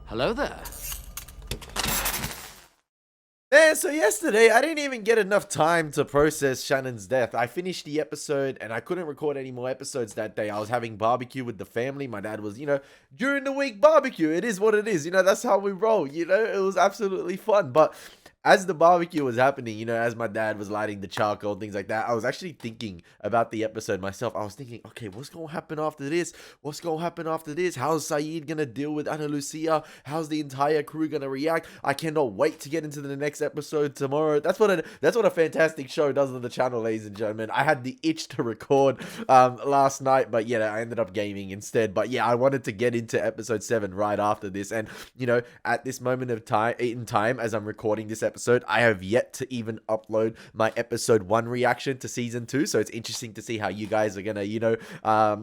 Hello there. Man, so yesterday I didn't even get enough time to process Shannon's death. I finished the episode and I couldn't record any more episodes that day. I was having barbecue with the family. My dad was, during the week barbecue. It is what it is. That's how we roll. It was absolutely fun. But as the barbecue was happening, as my dad was lighting the charcoal, things like that, I was actually thinking about the episode myself. I was thinking, okay, what's going to happen after this? What's going to happen after this? How's Saeed going to deal with Ana Lucia? How's the entire crew going to react? I cannot wait to get into the next episode tomorrow. That's what a fantastic show does on the channel, ladies and gentlemen. I had the itch to record last night, but yeah, I ended up gaming instead. But yeah, I wanted to get into episode 7 right after this. And, at this moment of time, as I'm recording this episode, I have yet to even upload my episode 1 reaction to season 2. So it's interesting to see how you guys are gonna,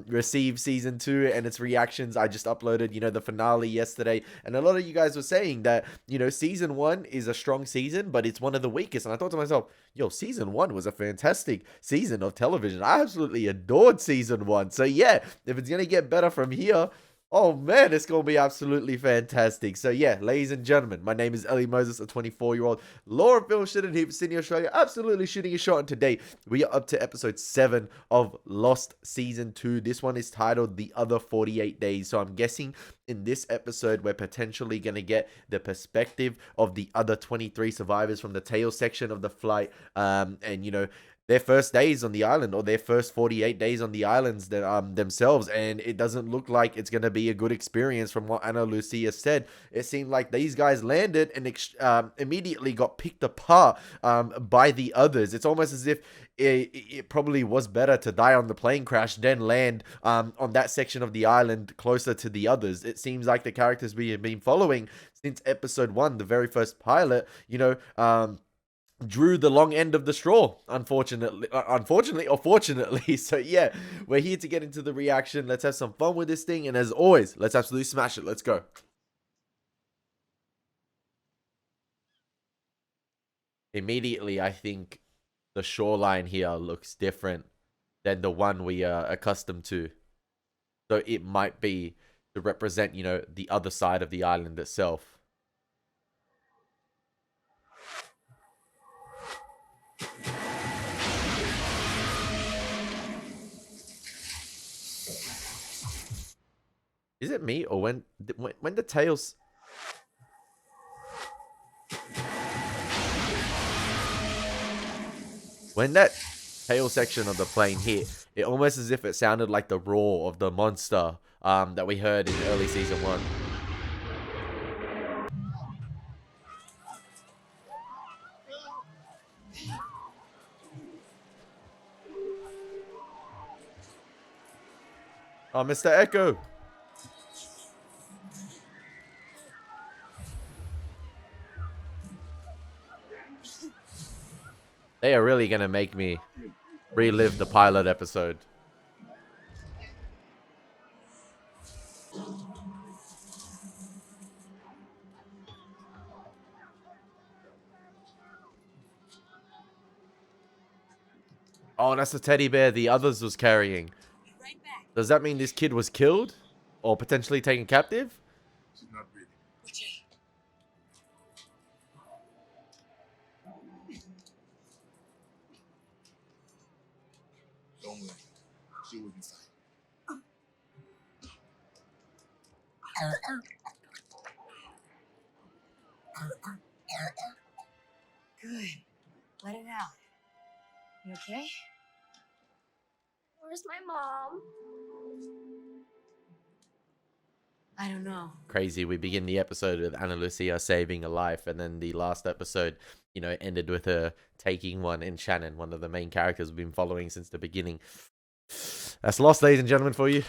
receive season 2 and its reactions. I just uploaded, the finale yesterday, and a lot of you guys were saying that, season 1 is a strong season, but it's one of the weakest. And I thought to myself, yo, season 1 was a fantastic season of television. I absolutely adored season 1. So yeah, if it's gonna get better from here, oh man, it's going to be absolutely fantastic. So yeah, ladies and gentlemen, my name is Elie Moses, a 24-year-old law and film student here in Sydney, Australia, absolutely shooting a shot. And today, we are up to episode 7 of Lost Season 2. This one is titled The Other 48 Days. So I'm guessing in this episode, we're potentially going to get the perspective of the other 23 survivors from the tail section of the flight. Their first days on the island, or their first 48 days on the islands themselves, and it doesn't look like it's going to be a good experience from what Ana Lucia said. It seemed like these guys landed and immediately got picked apart by the others. It's almost as if it probably was better to die on the plane crash than land on that section of the island closer to the others. It seems like the characters we have been following since episode 1, the very first pilot, drew the long end of the straw, unfortunately or fortunately. So yeah, we're here to get into the reaction. Let's have some fun with this thing, and as always, let's absolutely smash it. Let's go. Immediately, I think the shoreline here looks different than the one we are accustomed to, so it might be to represent, the other side of the island itself. Is it me, or when the tails... When that tail section of the plane hit, it almost as if it sounded like the roar of the monster that we heard in early season 1. Oh, Mr. Echo. They are really going to make me relive the pilot episode. Oh, that's the teddy bear the others was carrying. Does that mean this kid was killed? Or potentially taken captive? She's not breathing. Don't worry. She will be fine. Good. Let it out. You okay? Where's my mom? I don't know. Crazy. We begin the episode with Ana Lucia saving a life, and then the last episode, ended with her taking one in Shannon, one of the main characters we've been following since the beginning. That's Lost, ladies and gentlemen, for you.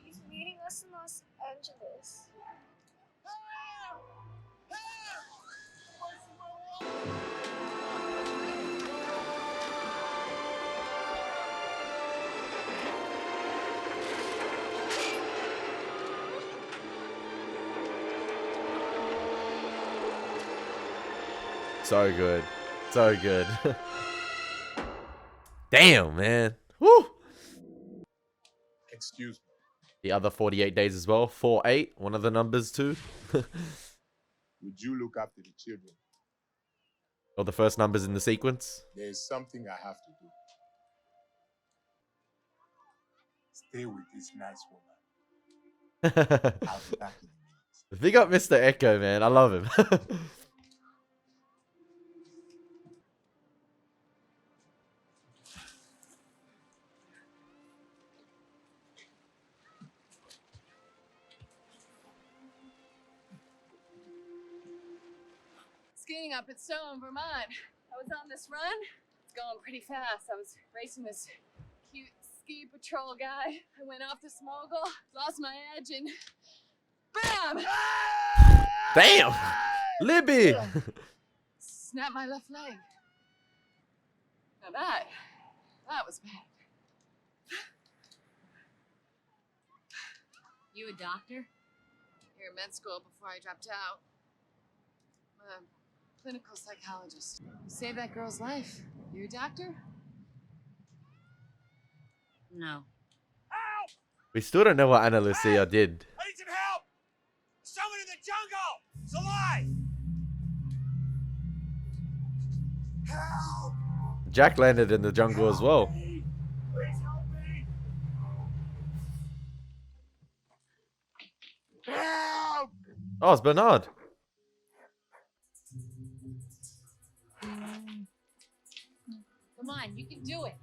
He's meeting us in Los Angeles. So good. So good. Damn, man. Woo! Excuse me. The other 48 days as well. 4-8, one of the numbers too. Would you look after the children? Or the first numbers in the sequence. There's something I have to do. Stay with this nice woman. I'll be back in a minute. Big up Mr. Echo, man. I love him. Skiing up at Stone, Vermont. I was on this run. It's going pretty fast. I was racing this cute ski patrol guy. I went off this mogul, lost my edge, and bam! Damn! Libby! Snapped my left leg. Now that was bad. You a doctor? Here in med school before I dropped out. I'm a clinical psychologist. You saved that girl's life. You a doctor? No. We still don't know what Ana Lucia did. I need some help! Someone in the jungle! It's alive! Help! Jack landed in the jungle as well. Please help me! Help! Oh, it's Bernard. Come on, you can do it.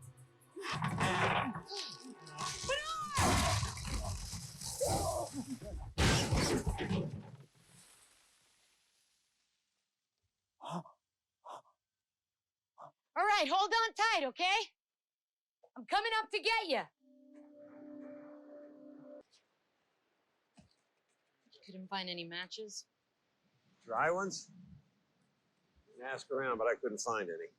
All right, hold on tight, okay? I'm coming up to get you. Couldn't find any matches. Dry ones? Ask around, but I couldn't find any.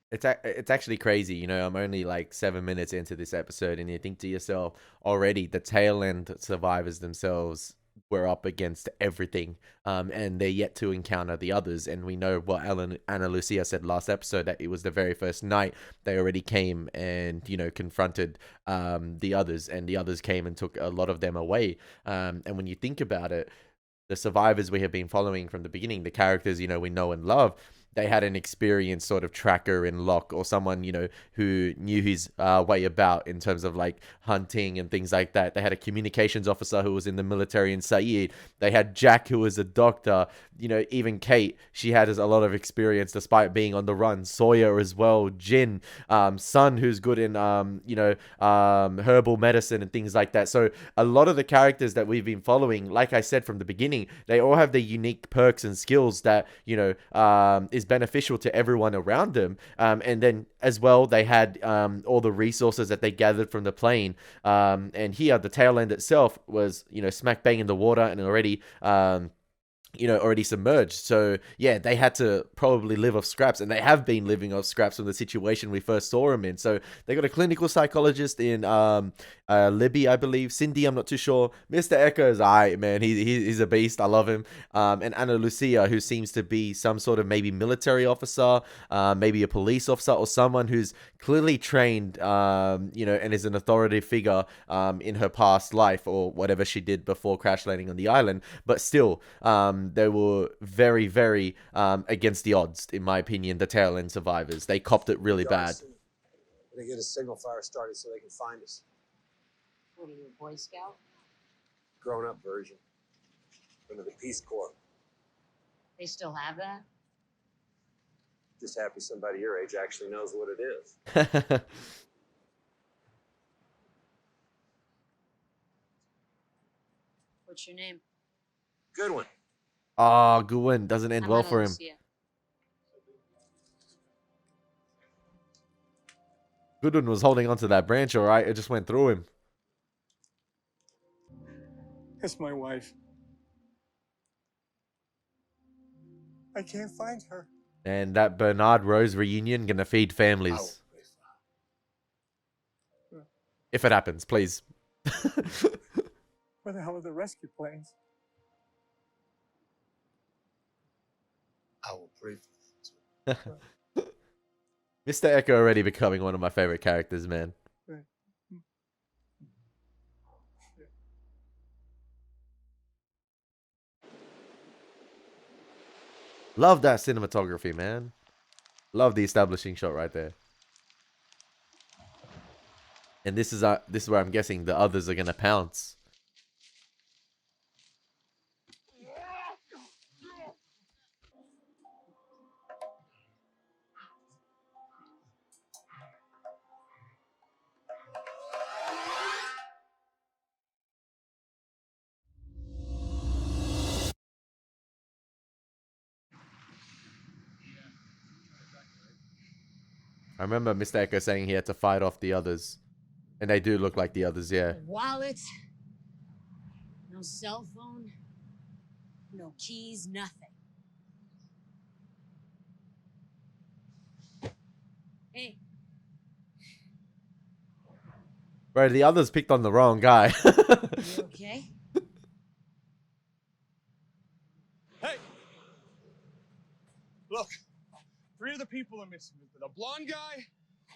It's actually crazy, you know. I'm only like 7 minutes into this episode, and you think to yourself, already the tail end survivors themselves were up against everything, and they're yet to encounter the others. And we know what Ana Lucia said last episode, that it was the very first night they already came and, you know, confronted the others, and the others came and took a lot of them away. And when you think about it, the survivors we have been following from the beginning, the characters, you know, we know and love, they had an experienced sort of tracker in Locke, or someone, you know, who knew his way about in terms of like hunting and things like that. They had a communications officer who was in the military in Saeed. They had Jack, who was a doctor. You know, even Kate, she had a lot of experience despite being on the run. Sawyer as well. Jin, Sun, who's good in, you know, herbal medicine and things like that. So a lot of the characters that we've been following, like I said from the beginning, they all have their unique perks and skills that, you know, is beneficial to everyone around them. And then as well, they had all the resources that they gathered from the plane. And here, the tail end itself was, you know, smack bang in the water and already you know, already submerged. So yeah, they had to probably live off scraps, and they have been living off scraps from the situation we first saw them in. So they got a clinical psychologist in Libby, I believe. Cindy, I'm not too sure. Mr. Echo is alright, man. He's a beast. I love him. And Ana Lucia, who seems to be some sort of maybe military officer, maybe a police officer, or someone who's clearly trained, you know, and is an authoritative figure in her past life or whatever she did before crash landing on the island. But still, they were very, very against the odds, in my opinion, the tail end survivors. They copped it really bad. They get a signal fire started so they can find us. What are you, a Boy Scout? Grown-up version. Into the Peace Corps. They still have that? Just happy somebody your age actually knows what it is. What's your name? Good one. Oh, Gwen doesn't end I'm well Ana for him. Lucia. Goodwin was holding onto that branch, all right. It just went through him. It's my wife. I can't find her. And that Bernard Rose reunion gonna feed I will families. pray for her. If it happens, please. Where the hell are the rescue planes? I will pray for her too. Mr. Echo already becoming one of my favorite characters, man. Love that cinematography, man. Love the establishing shot right there. And this is where I'm guessing the others are gonna pounce. I remember Mr. Echo saying he had to fight off the others. And they do look like the others, yeah. No wallet, no cell phone, no keys, nothing. Hey, Bro, the others picked on the wrong guy. you okay? Hey! Look, 3 of the people are missing. The blonde guy,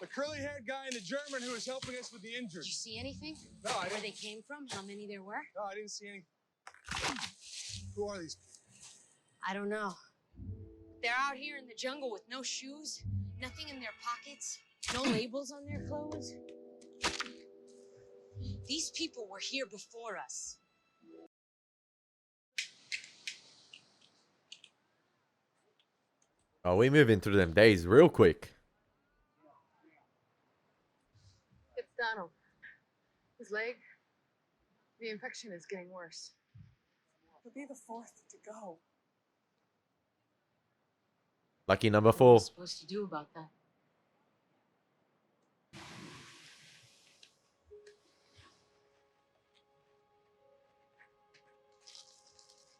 the curly-haired guy, and the German who was helping us with the injured. Did you see anything? No, I Where didn't. they came from? How many there were? No, I didn't see any. Who are these? I don't know. They're out here in the jungle with no shoes, nothing in their pockets, no labels on their clothes. These people were here before us. Oh, we moving through them days real quick. It's Donald. His leg, the infection is getting worse. He'll be the 4th to go. Lucky number What are we 4. supposed to do about that?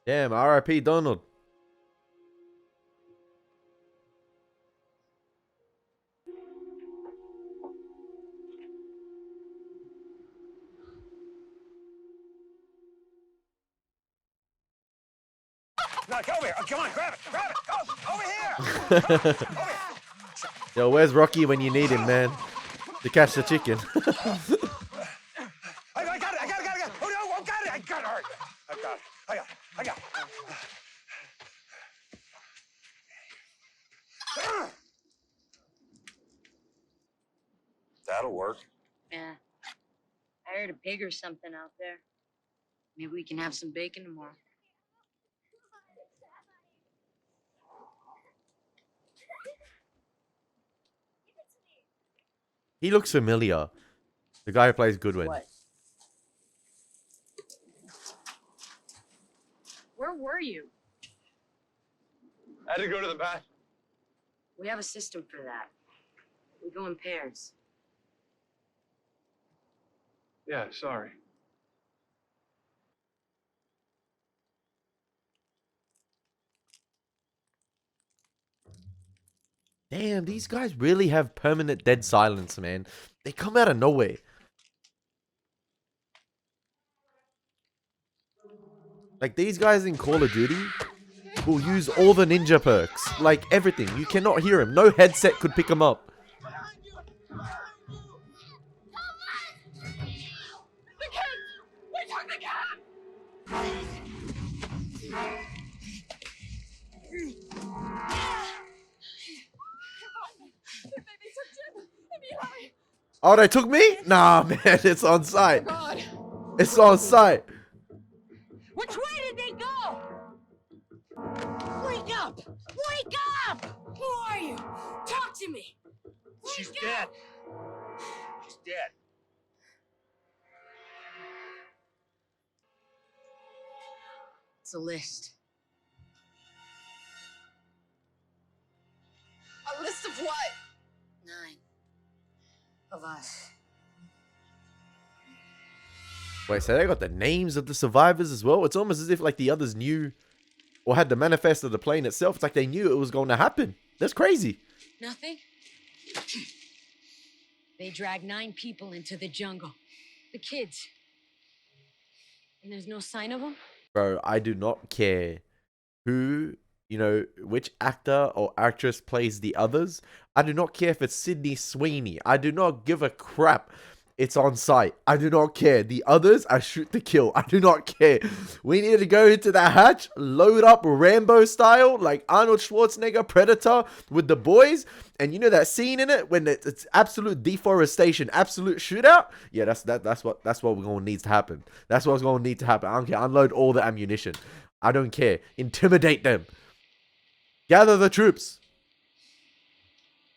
Damn, R.I.P. Donald. No, go over here. Oh, come on, grab it. Grab it. Go. Over here. Over here. Yo, where's Rocky when you need him, man? To catch the chicken. I got it. I got it. Oh, no, I got it. I got it. All right. I got it. That'll work. Yeah. I heard a pig or something out there. Maybe we can have some bacon tomorrow. He looks familiar. The guy who plays Goodwin. What? Where were you? I had to go to the bathroom. We have a system for that. We go in pairs. Yeah, sorry. Damn, these guys really have permanent dead silence, man. They come out of nowhere. Like, these guys in Call of Duty will use all the ninja perks. Like, everything. You cannot hear him. No headset could pick him up. The kid! We took the kid! They took Jim and Eli. Oh, they took me? Nah, man. It's on site. God. It's on site. Which way did they go? Wake up! Wake up! Who are you? Talk to me! She's dead. She's dead. It's a list. A list of what? 9 of us. Wait, so they got the names of the survivors as well? It's almost as if like the others knew or had the manifest of the plane itself. It's like they knew it was going to happen. That's crazy. Nothing? They dragged 9 people into the jungle. The kids. And there's no sign of them? Bro, I do not care who, you know, which actor or actress plays the others. I do not care if it's Sydney Sweeney. I do not give a crap It's on site. I do not care. The others, I shoot to kill. I do not care. We need to go into that hatch, load up Rambo style, like Arnold Schwarzenegger Predator with the boys. And you know that scene in it when it's absolute deforestation, absolute shootout? Yeah, that's what we're gonna need to happen. That's what's gonna need to happen. I don't care. Unload all the ammunition. I don't care. Intimidate them. Gather the troops.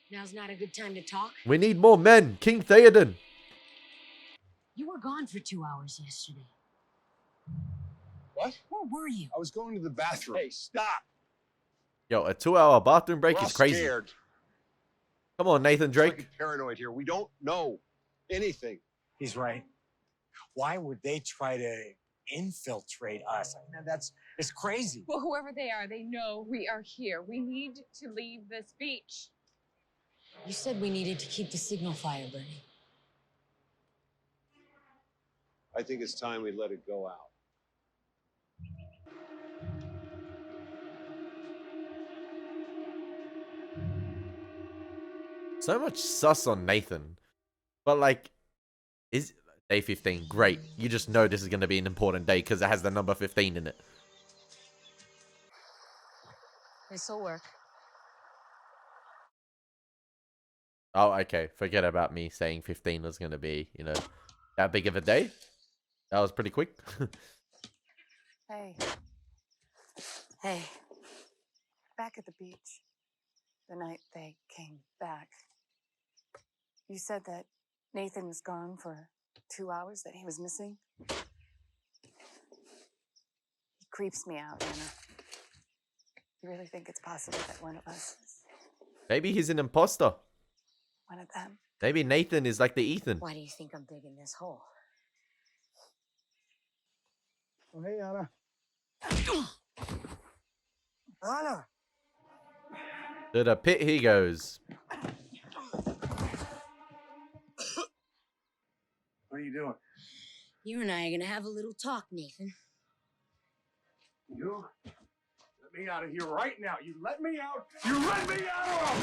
Now's not a good time to talk. We need more men. King Theoden. You were gone for 2 hours yesterday. What? Where were you? I was going to the bathroom. Hey, stop. Yo, a 2-hour bathroom break We're all is crazy. scared. Come on, Nathan Drake. Fucking paranoid here. We don't know anything. He's right. Why would they try to infiltrate us? I mean, it's crazy. Well, whoever they are, they know we are here. We need to leave this beach. You said we needed to keep the signal fire burning. I think it's time we let it go out. So much sus on Nathan. But like, is day 15 great? You just know this is going to be an important day because it has the number 15 in it. This'll work. Oh, okay. Forget about me saying 15 was going to be, you know, that big of a day. That was pretty quick. Hey, Hey, back at the beach, the night they came back, you said that Nathan was gone for 2 hours, that he was missing. He creeps me out, Anna. You really think it's possible that one of us is Maybe he's an imposter. one of them? Maybe Nathan is like the Ethan. why do you think I'm digging this hole? Oh, hey, Anna. Anna! To the pit he goes. What are you doing? You and I are gonna have a little talk, Nathan. You let me out of here right now. You let me out. You let me out.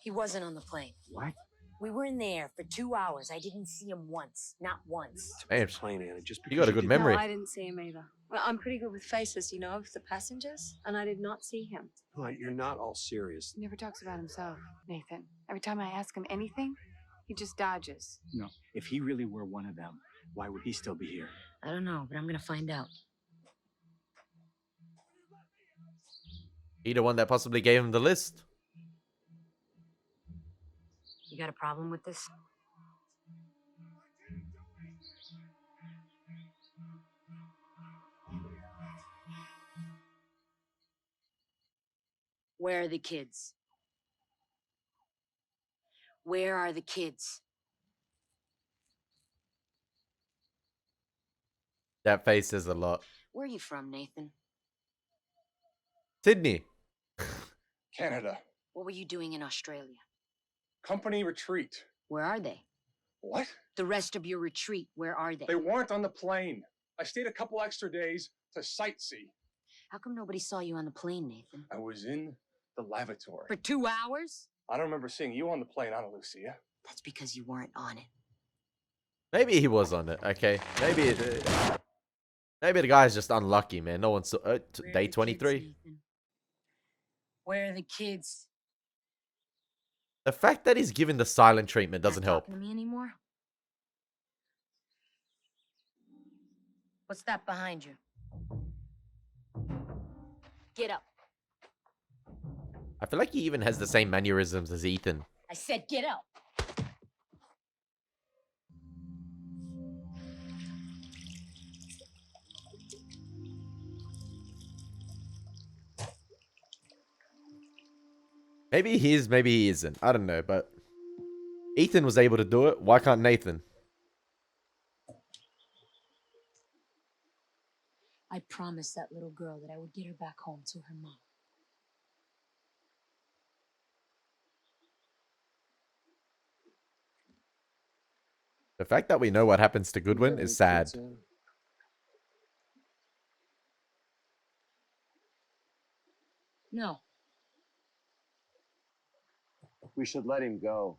He wasn't on the plane. What? We were in the air for 2 hours. I didn't see him once. Not once. Damn, Plain, Anna. Just you got a good memory. No, I didn't see him either. Well, I'm pretty good with faces, you know, of the passengers, and I did not see him. Right, you're not all serious. He never talks about himself, Nathan. Every time I ask him anything, he just dodges. No, if he really were one of them, why would he still be here? I don't know, but I'm gonna find out. He the one that possibly gave him the list. You got a problem with this? Where are the kids? Where are the kids? That face says a lot. Where are you from, Nathan? Sydney. Canada. What were you doing in Australia? Company retreat. Where are they? What? The rest of your retreat, where are they? They weren't on the plane. I stayed a couple extra days to sightsee. How come nobody saw you on the plane, Nathan? I was in the lavatory. For 2 hours? I don't remember seeing you on the plane, Ana Lucia. That's because you weren't on it. Maybe he was on it. Okay. Maybe the guy's just unlucky, man. No one saw Where day are the 23. kids, Nathan? Where are the kids? The fact that he's given the silent treatment doesn't Not help. talking to me anymore? What's that behind you? Get up. I feel like he even has the same mannerisms as Ethan. I said get up. Maybe he is, maybe he isn't. I don't know, but Ethan was able to do it. Why can't Nathan? I promised that little girl that I would get her back home to her mom. The fact that we know what happens to Goodwin is sad. No. We should let him go.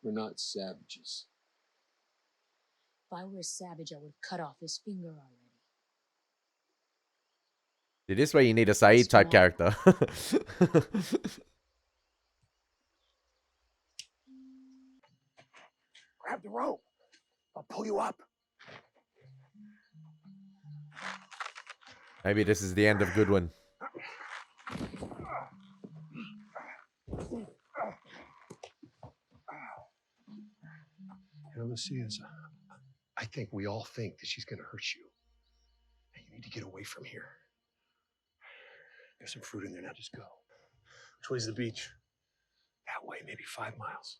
We're not savages. If I were a savage, I would cut off his finger already. Dude, this way you need a Saeed type character. Grab the rope. I'll pull you up. Maybe this is the end of Goodwin. You know, Lucia's, I think we all think that she's going to hurt you. And you need to get away from here. There's some fruit in there now. Just go. Which way's the beach? That way, maybe 5 miles.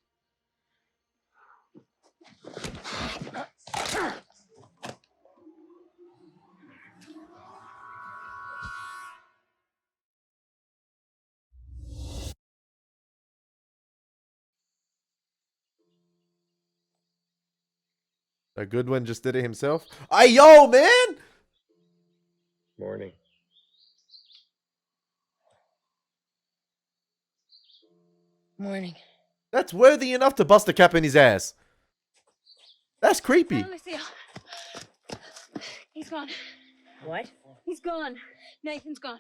A Goodwin just did it himself. Hey, yo, man! Morning. Morning. That's worthy enough to bust a cap in his ass. That's creepy. Let me see. He's gone. What? He's gone. Nathan's gone.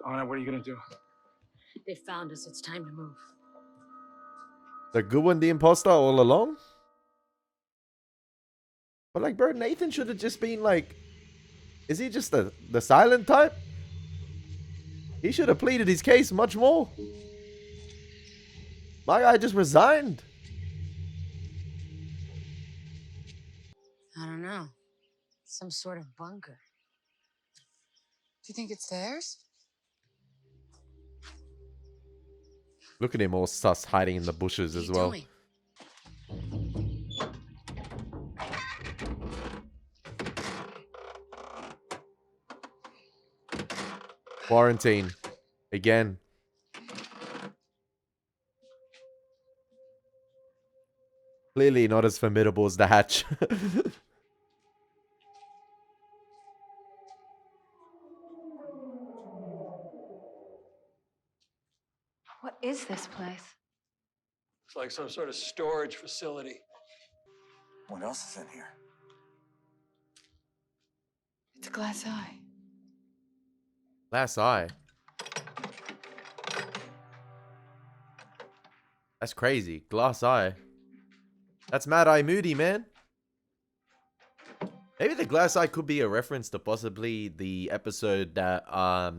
Anna, what are you gonna do? They found us. It's time to move. The Goodwin the imposter all along? But like, bro, Nathan should have just been like... Is he just the silent type? He should have pleaded his case much more. My guy just resigned. I don't know. Some sort of bunker. Do you think it's theirs? Look at him all sus hiding in the bushes as well. Doing? Quarantine. Again. Clearly not as formidable as the hatch. What is this place? It's like some sort of storage facility. What else is in here? It's a glass eye. Glass eye. That's crazy. Glass eye. That's Mad Eye Moody, man. Maybe the glass eye could be a reference to possibly the episode that,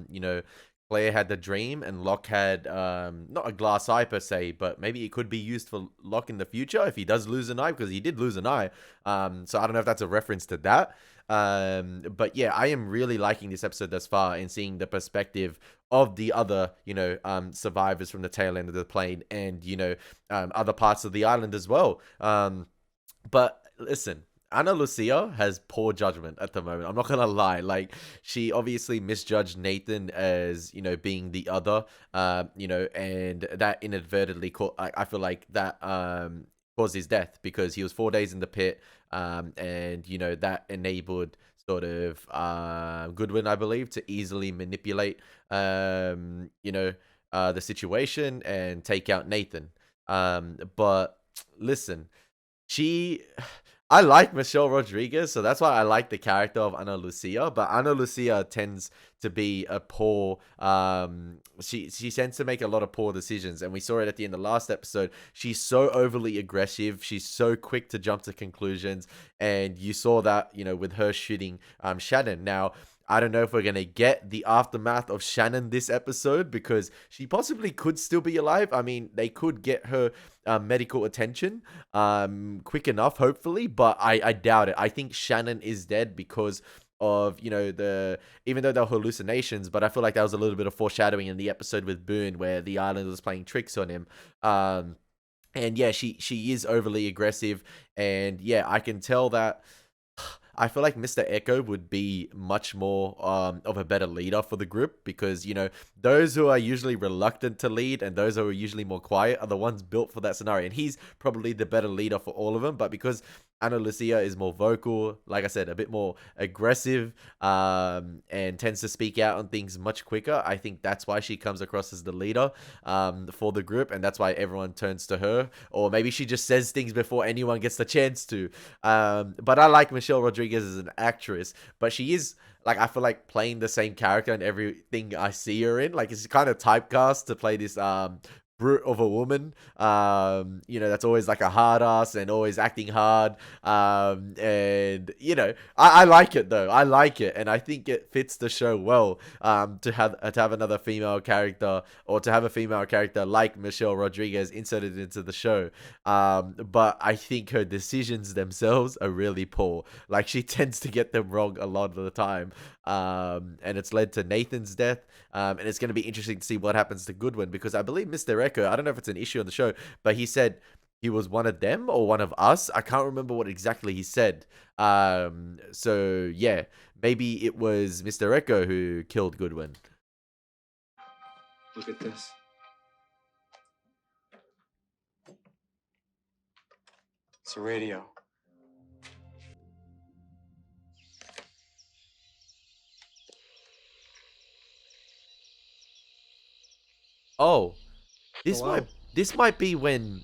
you know, Claire had the dream and Locke had, not a glass eye per se, but maybe it could be used for Locke in the future if he does lose an eye, because he did lose an eye. So I don't know if that's a reference to that. But yeah, I am really liking this episode thus far and seeing the perspective of the other, you know, survivors from the tail end of the plane and, you know, other parts of the island as well. But listen, Ana Lucia has poor judgment at the moment. I'm not gonna lie. Like, she obviously misjudged Nathan as, you know, being the other, you know, and that inadvertently I feel like that caused his death because he was 4 days in the pit, and you know that enabled sort of Goodwin, I believe, to easily manipulate, you know, the situation and take out Nathan. But listen, I like Michelle Rodriguez, so that's why I like the character of Ana Lucia. But Ana Lucia tends to be a poor, she tends to make a lot of poor decisions, and we saw it at the end of the last episode. She's so overly aggressive, she's so quick to jump to conclusions, and you saw that, you know, with her shooting Shannon. Now, I don't know if we're going to get the aftermath of Shannon this episode because she possibly could still be alive. I mean, they could get her medical attention quick enough, hopefully, but I doubt it. I think Shannon is dead because of, you know, even though they're hallucinations, but I feel like that was a little bit of foreshadowing in the episode with Boone where the island was playing tricks on him. And yeah, she is overly aggressive, and yeah, I can tell that. I feel like Mr. Echo would be much more of a better leader for the group because, you know, those who are usually reluctant to lead and those who are usually more quiet are the ones built for that scenario. And he's probably the better leader for all of them. But because Ana Lucia is more vocal, like I said, a bit more aggressive, and tends to speak out on things much quicker. I think that's why she comes across as the leader for the group, and that's why everyone turns to her. Or maybe she just says things before anyone gets the chance to. But I like Michelle Rodriguez as an actress, but she is, like, I feel like playing the same character in everything I see her in. Like, it's kind of typecast to play this brute of a woman, that's always like a hard ass and always acting hard, and I like it though. I like it, and I think it fits the show well, to have another female character, or to have a female character like Michelle Rodriguez inserted into the show. But I think her decisions themselves are really poor. Like, she tends to get them wrong a lot of the time, and it's led to Nathan's death. And it's going to be interesting to see what happens to Goodwin, because I believe Mr. Echo, I don't know if it's an issue on the show, but he said he was one of them or one of us. I can't remember what exactly he said. So yeah, maybe it was Mr. Echo who killed Goodwin. Look at this. It's a radio. Oh, this Hello? might be when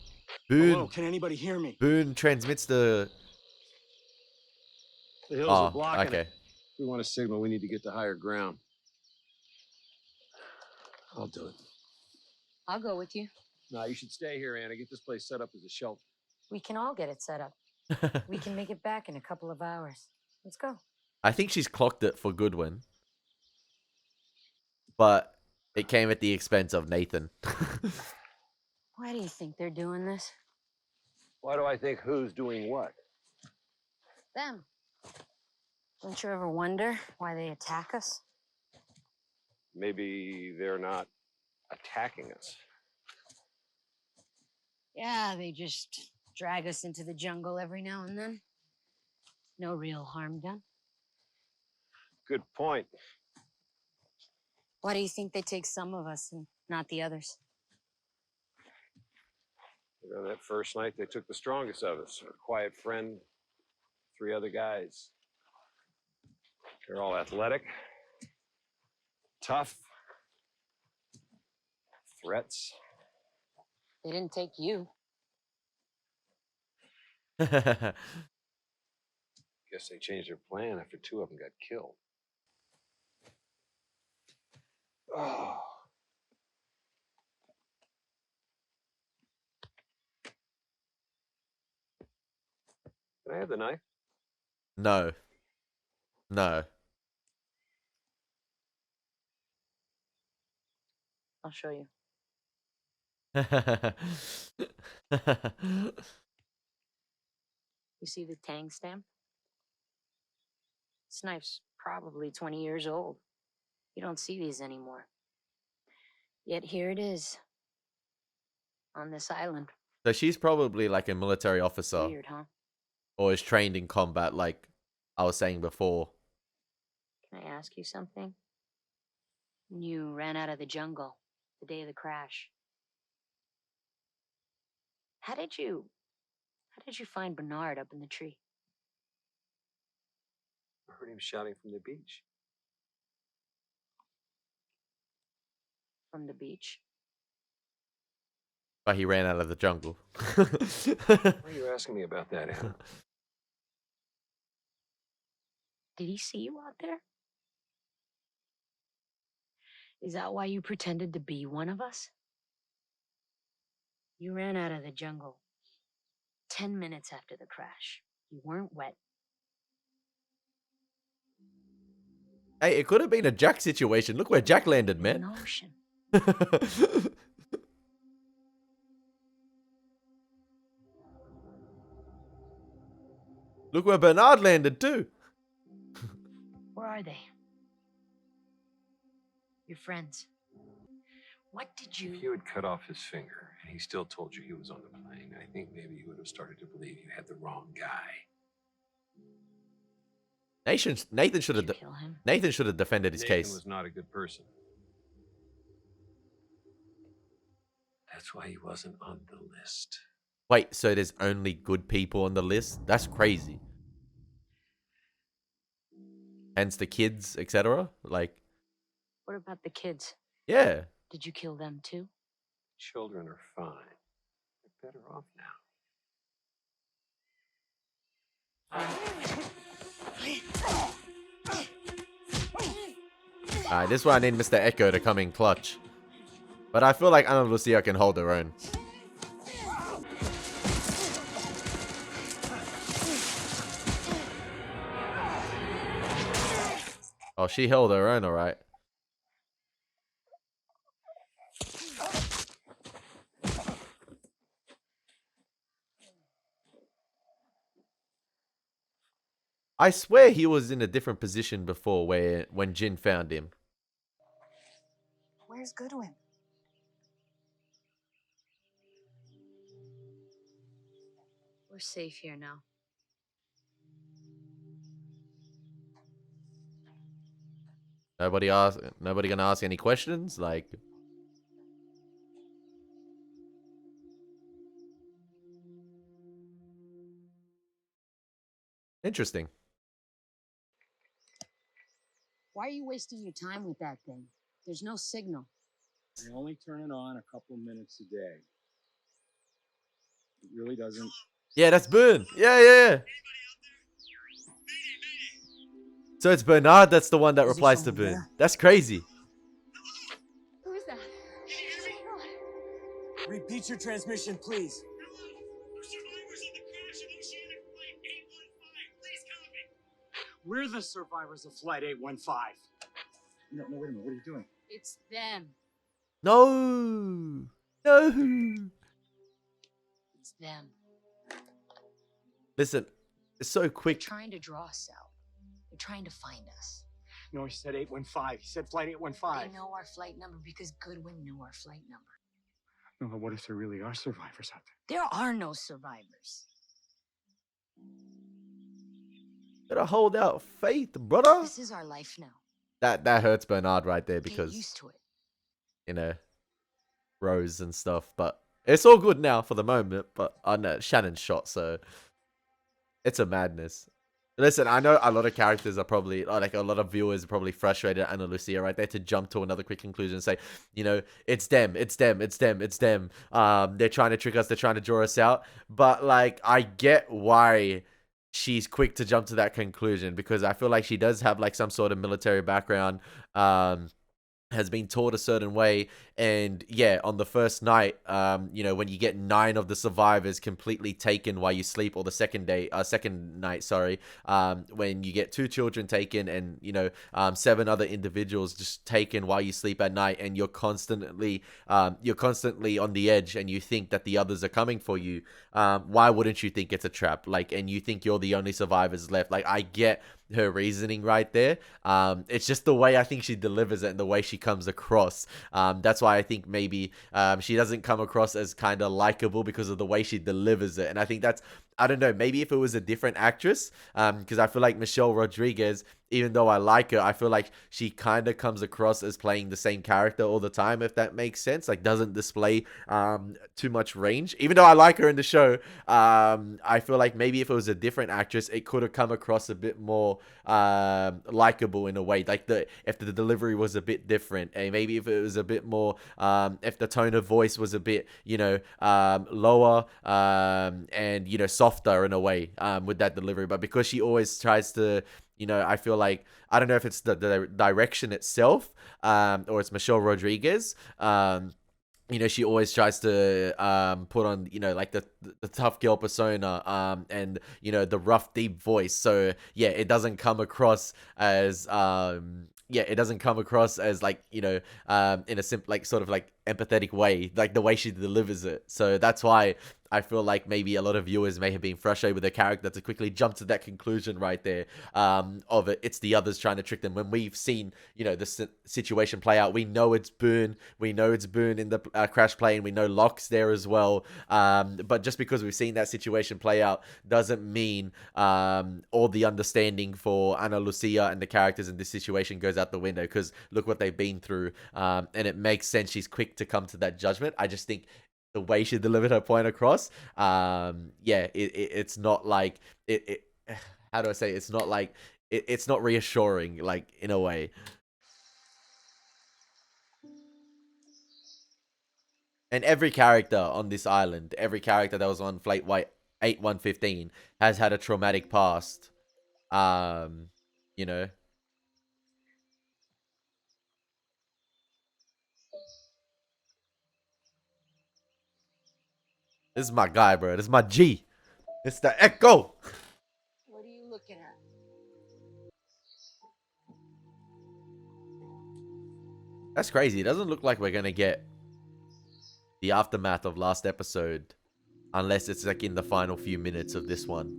Hello, Boone can anybody hear me? transmits the. The hills are Oh, blocking okay. it. If we want a signal, we need to get to higher ground. I'll do it. I'll go with you. No, you should stay here, Anna. Get this place set up as a shelter. We can all get it set up. We can make it back in a couple of hours. Let's go. I think she's clocked it for Goodwin, but it came at the expense of Nathan. Why do you think they're doing this? Why do I think who's doing what? Them. Don't you ever wonder why they attack us? Maybe they're not attacking us. Yeah, they just drag us into the jungle every now and then. No real harm done. Good point. Why do you think they take some of us and not the others? You know, that first night they took the strongest of us. Our quiet friend, 3 other guys. They're all athletic, tough, threats. They didn't take you. Guess they changed their plan after 2 of them got killed. Oh. Can I have the knife? No. No. I'll show you. You see the Tang stamp? This knife's probably 20 years old. You don't see these anymore. Yet here it is. On this island. So she's probably like a military officer. Weird, huh? Or is trained in combat, like I was saying before. Can I ask you something? When you ran out of the jungle the day of the crash, how did you find Bernard up in the tree? I heard him shouting from the beach. From the beach? But he ran out of the jungle. Why are you asking me about that, Anna? Did he see you out there? Is that why you pretended to be one of us? You ran out of the jungle 10 minutes after the crash. You weren't wet. Hey, it could have been a Jack situation. Look where Jack landed, In man. the ocean. Look where Bernard landed too. Where are they? Your friends. What did you... If you had cut off his finger and he still told you he was on the plane, I think maybe you would have started to believe you had the wrong guy. Nathan should have kill him? Nathan should have defended his Nathan case. was not a good person. That's why he wasn't on the list. Wait, so there's only good people on the list? That's crazy. Hence the kids, etc. Like, What about the kids? yeah. Did you kill them too? Children are fine. They're better off now. Alright, this one I need Mr. Echo to come in clutch. But I feel like Ana Lucia can hold her own. Oh, she held her own, alright. I swear he was in a different position before when Jin found him. Where's Goodwin? We're safe here now. Nobody gonna ask any questions? Like, interesting. Why are you wasting your time with that thing? There's no signal. We only turn it on a couple minutes a day. It really doesn't. Yeah, that's Boone. Yeah. So it's Bernard that's the one that Is there replies to someone Boone. there? That's crazy. Who is that? Repeat your transmission, please. We're the survivors of Flight 815. No, wait a minute. What are you doing? It's them. No. It's them. Listen, it's so They're quick. trying to draw us out. They're trying to find us. No, he said 815. He said Flight They 815. know our flight number because Goodwin knew our flight number. No, but what if there really are survivors out there? There are no survivors. Gotta hold out faith, brother. This is our life now. That hurts Bernard right there Get because, used to it. you know, Rose and stuff. But it's all good now for the moment. But I know Shannon's shot, so it's a madness. Listen, I know a lot of characters are probably, like, a lot of viewers are probably frustrated at Ana Lucia right there to jump to another quick conclusion and say, you know, it's them. They're trying to trick us. They're trying to draw us out. But, like, I get why she's quick to jump to that conclusion because I feel like she does have, like, some sort of military background, has been taught a certain way. And yeah, on the first night, you know, when you get 9 of the survivors completely taken while you sleep, or the second night, sorry, when you get 2 children taken and, you know, 7 other individuals just taken while you sleep at night, and you're constantly on the edge and you think that the others are coming for you. Why wouldn't you think it's a trap? Like, and you think you're the only survivors left. Like, I get her reasoning right there. It's just the way I think she delivers it and the way she comes across. That's why I think maybe she doesn't come across as kind of likable because of the way she delivers it. And I think that's, I don't know, maybe if it was a different actress, because I feel like Michelle Rodriguez, even though I like her, I feel like she kind of comes across as playing the same character all the time, if that makes sense. Like, doesn't display too much range. Even though I like her in the show, I feel like maybe if it was a different actress, it could have come across a bit more likable in a way. Like, if the delivery was a bit different, and maybe if it was a bit more, if the tone of voice was a bit, you know, lower, and, you know, softer in a way with that delivery. But because she always tries to, you know, I feel like, I don't know if it's the direction itself, or it's Michelle Rodriguez. You know, she always tries to put on, you know, like the tough girl persona, and, you know, the rough, deep voice. So yeah, it doesn't come across as like, you know, in a simple, like, sort of like empathetic way, like the way she delivers it. So that's why I feel like maybe a lot of viewers may have been frustrated with the character to quickly jump to that conclusion right there, of it's the others trying to trick them. When we've seen, you know, the situation play out, we know it's Boone. We know it's Boone in the crash plane. We know Locke's there as well. But just because we've seen that situation play out doesn't mean all the understanding for Ana Lucia and the characters in this situation goes out the window, because look what they've been through. And it makes sense she's quick to come to that judgment. I just think the way she delivered her point across. Yeah, it's not like it. How do I say? It's not like it's not reassuring, like in a way. And every character on this island, every character that was on Flight White 8115 has had a traumatic past. You know. This is my guy, bro. This is my G. It's the Echo. What are you looking at? That's crazy. It doesn't look like we're gonna get the aftermath of last episode unless it's like in the final few minutes of this one.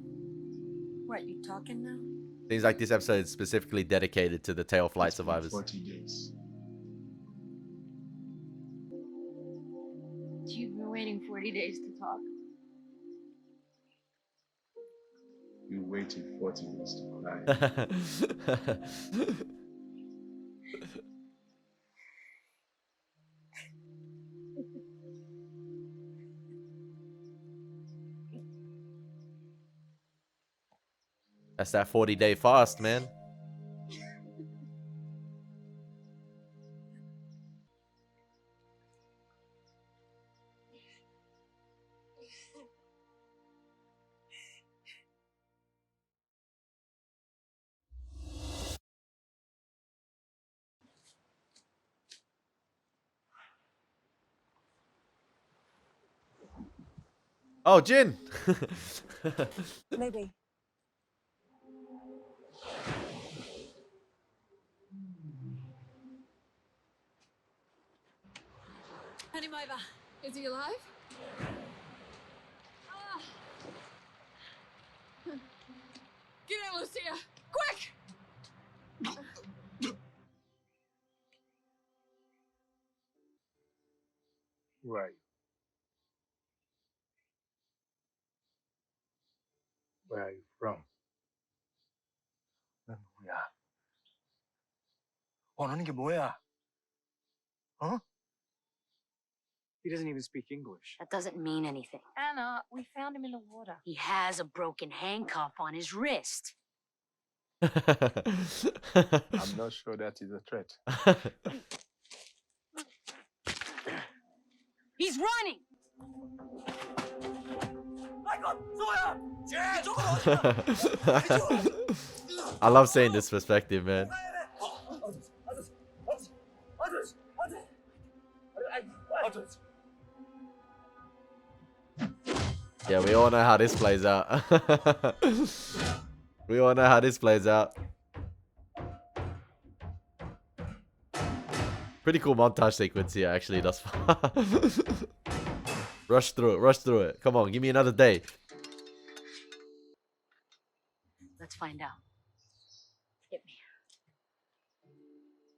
What, you talking now? Seems like this episode is specifically dedicated to the tail flight survivors. 40 days. You've been waiting 40 days to talk. You waited 40 days to cry. That's that 40-day fast, man. Oh, Jin! Maybe. Hand him over. Is he alive? Ah. Get in, Lucia! Quick! Where are you? Where are you from? 뭐야? 원하는 게 뭐야? Huh? He doesn't even speak English. That doesn't mean anything. Anna, we found him in the water. He has a broken handcuff on his wrist. I'm not sure that is a threat. He's running! I love seeing this perspective, man. Yeah, we all know how this plays out. We all know how this plays out. Pretty cool montage sequence here, actually, thus far. Rush through it, rush through it. Come on, give me another day. Let's find out. Hit me.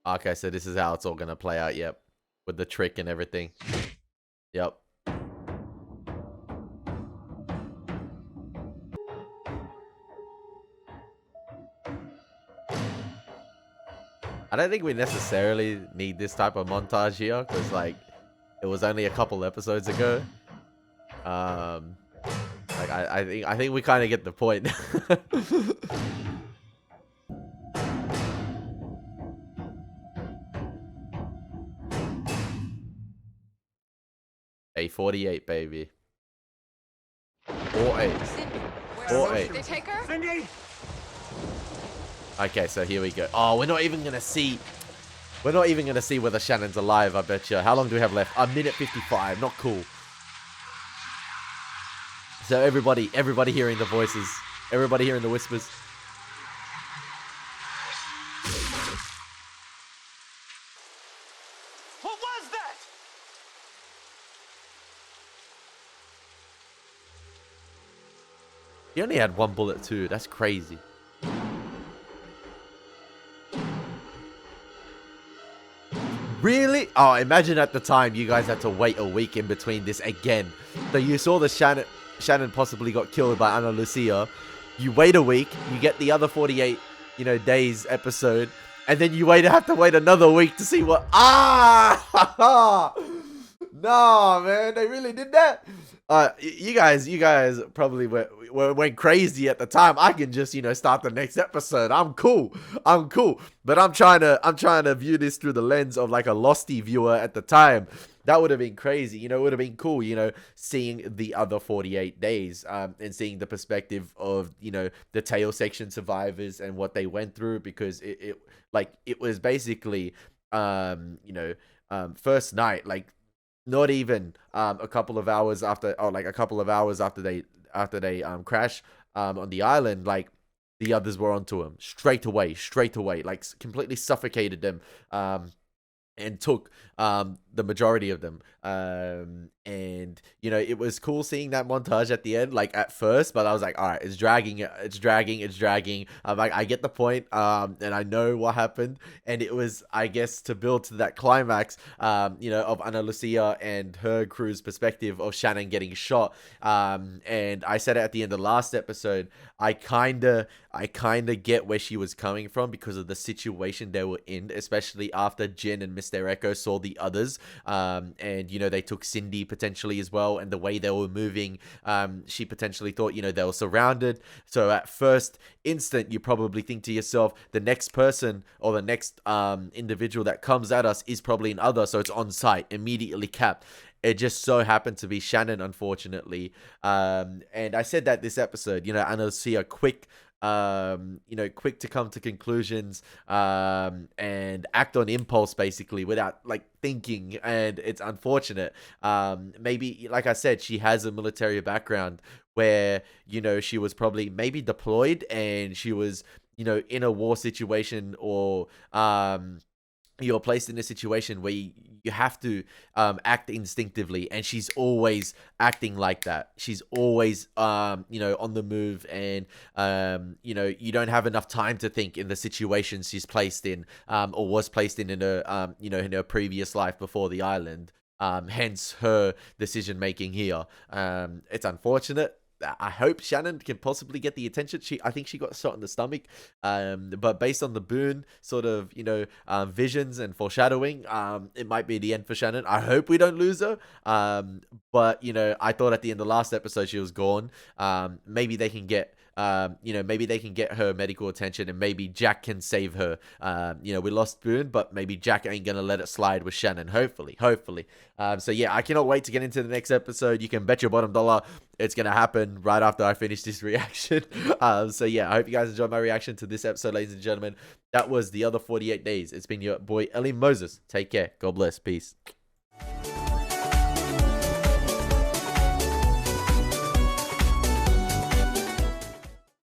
Okay, so this is how it's all gonna play out, yep. With the trick and everything. Yep. I don't think we necessarily need this type of montage here, because like it was only a couple episodes ago. Like I think we kind of get the point. A 48, baby. 48. 48. They take her? Cindy! Okay, so here we go. Oh, we're not even gonna see. We're not even gonna see whether Shannon's alive. I bet you. How long do we have left? A minute 55. Not cool. So everybody hearing the voices, everybody hearing the whispers. What was that? He only had one bullet too. That's crazy. Really? Oh, imagine at the time you guys had to wait a week in between this again. So you saw the Shannon possibly got killed by Ana Lucia. You wait a week, you get the other 48, days episode, and then you have to wait another week to see what. Ah! No, man, they really did that. You guys probably went crazy at the time. I can just start the next episode. I'm cool. But I'm trying to view this through the lens of like a Losty viewer at the time. That would have been crazy. It would have been cool. Seeing the other 48 days, and seeing the perspective of the tail section survivors and what they went through, because it was basically first night, like not even a couple of hours after, or like a couple of hours after they crash on the island, like the others were onto him straight away, like completely suffocated them, and took the majority of them. And it was cool seeing that montage at the end, like at first, but I was like, all right, it's dragging. I'm like, I get the point, and I know what happened, and it was, I guess, to build to that climax, of Ana Lucia and her crew's perspective of Shannon getting shot. And I said it at the end of the last episode, I kinda get where she was coming from because of the situation they were in, especially after Jin and Mr. Echo saw the others, and they took Cindy potentially as well, and the way they were moving, she potentially thought they were surrounded. So at first instant, you probably think to yourself, the next person or the next individual that comes at us is probably an other, so it's on site, immediately capped. It just so happened to be Shannon, unfortunately. And I said that this episode, Ana Lucia quick to come to conclusions, and act on impulse, basically, without like thinking, and it's unfortunate. Maybe, like I said, she has a military background where she was probably maybe deployed, and she was in a war situation, or you're placed in a situation where you have to act instinctively, and she's always acting like that. She's always on the move, and you don't have enough time to think in the situations she's placed in, or was placed in her in her previous life before the island. Hence her decision making here. It's unfortunate. I hope Shannon can possibly get the attention. I think she got shot in the stomach. But based on the Boone sort of, visions and foreshadowing, it might be the end for Shannon. I hope we don't lose her. But I thought at the end of the last episode she was gone. Maybe they can get maybe they can get her medical attention, and maybe Jack can save her. We lost Boone, but maybe Jack ain't gonna let it slide with Shannon. Hopefully. So yeah, I cannot wait to get into the next episode. You can bet your bottom dollar it's gonna happen right after I finish this reaction. So yeah, I hope you guys enjoyed my reaction to this episode, ladies and gentlemen. That was The Other 48 Days. It's been your boy Elie Moses. Take care. God bless. Peace.